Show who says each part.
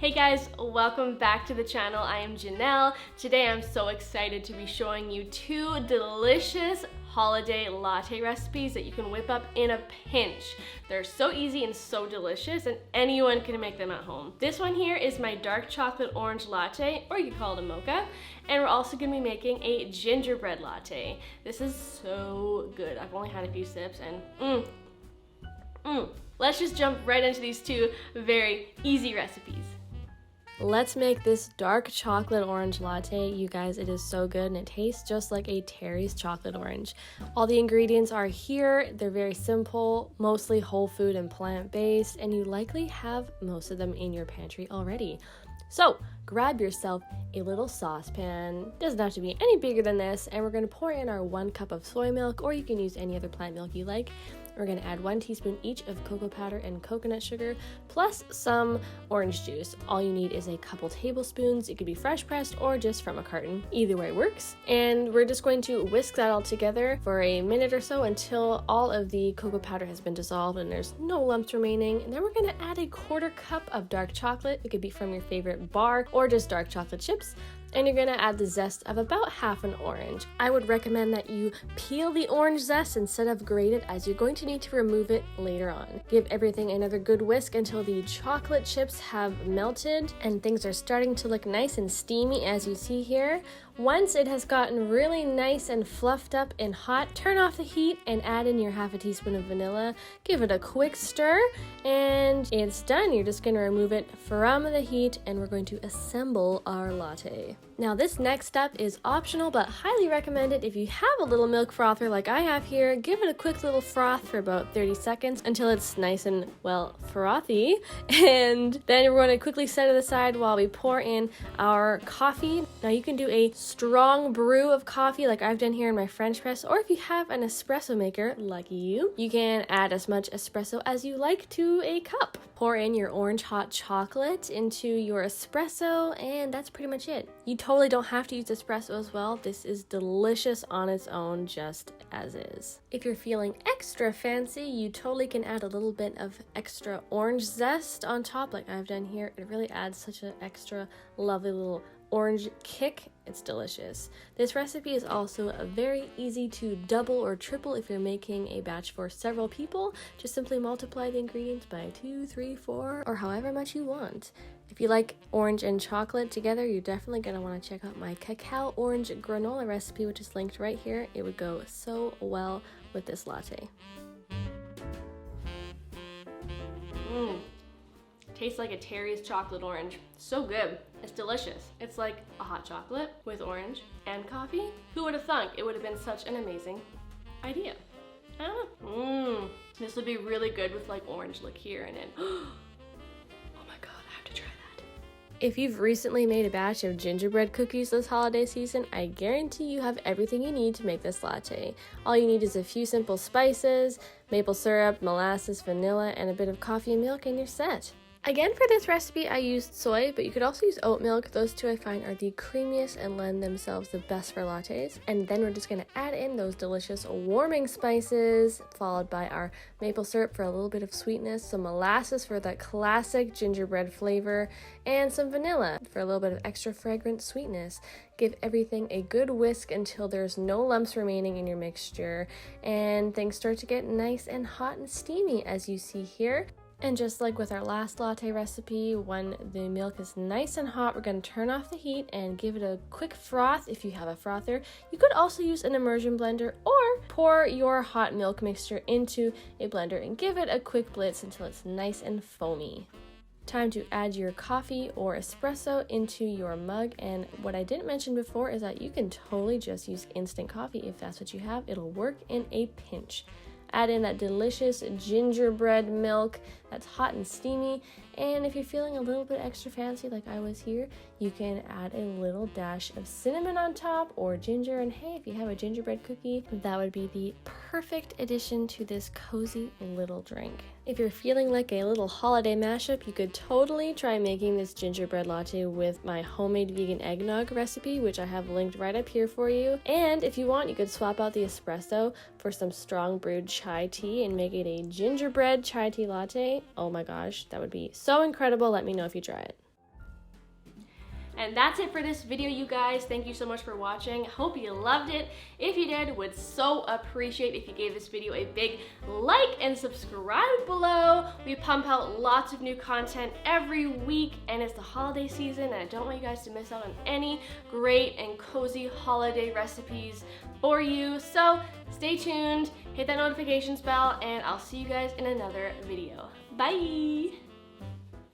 Speaker 1: Hey guys, welcome back to the channel. I am Janelle. Today I'm so excited to be showing you two delicious holiday latte recipes that you can whip up in a pinch. They're so easy and so delicious, and anyone can make them at home. This one here is my dark chocolate orange latte, or you could call it a mocha, and we're also gonna be making a gingerbread latte. This is so good. I've only had a few sips and Let's just jump right into these two very easy recipes. Let's make this dark chocolate orange latte. You guys, it is so good and it tastes just like a Terry's chocolate orange. All the ingredients are here. They're very simple, mostly whole food and plant-based, and you likely have most of them in your pantry already. So grab yourself a little saucepan. Doesn't have to be any bigger than this, and we're going to pour in our 1 cup of soy milk, or you can use any other plant milk you like. We're going to add 1 teaspoon each of cocoa powder and coconut sugar, plus some orange juice. All you need is a couple tablespoons. It could be fresh pressed or just from a carton. Either way works. And we're just going to whisk that all together for a minute or so until all of the cocoa powder has been dissolved and there's no lumps remaining. And then we're going to add a 1/4 cup of dark chocolate. It could be from your favorite bar or just dark chocolate chips. And you're gonna add the zest of about half an orange. I would recommend that you peel the orange zest instead of grate it, as you're going to need to remove it later on. Give everything another good whisk until the chocolate chips have melted and things are starting to look nice and steamy, as you see here. Once it has gotten really nice and fluffed up and hot, turn off the heat and add in your 1/2 teaspoon of vanilla. Give it a quick stir and it's done. You're just going to remove it from the heat and we're going to assemble our latte. Now this next step is optional but highly recommended. If you have a little milk frother like I have here, give it a quick little froth for about 30 seconds until it's nice and, well, frothy. And then we're going to quickly set it aside while we pour in our coffee. Now you can do a strong brew of coffee like I've done here in my French press, or if you have an espresso maker, lucky you can add as much espresso as you like to a cup. Pour in your orange hot chocolate into your espresso, and that's pretty much it. You totally don't have to use espresso as well. This is delicious on its own, just as is. If you're feeling extra fancy, you totally can add a little bit of extra orange zest on top like I've done here. It really adds such an extra lovely little orange kick. It's delicious. This recipe is also very easy to double or triple if you're making a batch for several people. Just simply multiply the ingredients by 2, 3, 4, or however much you want. If you like orange and chocolate together, you're definitely going to want to check out my cacao orange granola recipe, which is linked right here. It would go so well with this latte. Tastes like a Terry's chocolate orange. So good. It's delicious. It's like a hot chocolate with orange and coffee. Who would have thunk it would have been such an amazing idea? I don't know. This would be really good with like orange liqueur in it. Oh my god, I have to try that. If you've recently made a batch of gingerbread cookies this holiday season, I guarantee you have everything you need to make this latte. All you need is a few simple spices, maple syrup, molasses, vanilla, and a bit of coffee and milk, and you're set. Again, for this recipe, I used soy, but you could also use oat milk. Those two I find are the creamiest and lend themselves the best for lattes. And then we're just going to add in those delicious warming spices, followed by our maple syrup for a little bit of sweetness, some molasses for that classic gingerbread flavor, and some vanilla for a little bit of extra fragrant sweetness. Give everything a good whisk until there's no lumps remaining in your mixture, and things start to get nice and hot and steamy, as you see here. And just like with our last latte recipe, when the milk is nice and hot, we're going to turn off the heat and give it a quick froth if you have a frother. You could also use an immersion blender or pour your hot milk mixture into a blender and give it a quick blitz until it's nice and foamy. Time to add your coffee or espresso into your mug, and what I didn't mention before is that you can totally just use instant coffee if that's what you have. It'll work in a pinch. Add in that delicious gingerbread milk that's hot and steamy, and if you're feeling a little bit extra fancy like I was here, you can add a little dash of cinnamon on top or ginger, and hey, if you have a gingerbread cookie, that would be the perfect addition to this cozy little drink. If you're feeling like a little holiday mashup, you could totally try making this gingerbread latte with my homemade vegan eggnog recipe, which I have linked right up here for you. And if you want, you could swap out the espresso for some strong brewed chai tea and make it a gingerbread chai tea latte. Oh my gosh, that would be so incredible. Let me know if you try it. And that's it for this video, you guys. Thank you so much for watching. Hope you loved it. If you did, would so appreciate if you gave this video a big like and subscribe below. We pump out lots of new content every week, and it's the holiday season, and I don't want you guys to miss out on any great and cozy holiday recipes for you. So stay tuned, hit that notifications bell, and I'll see you guys in another video. Bye!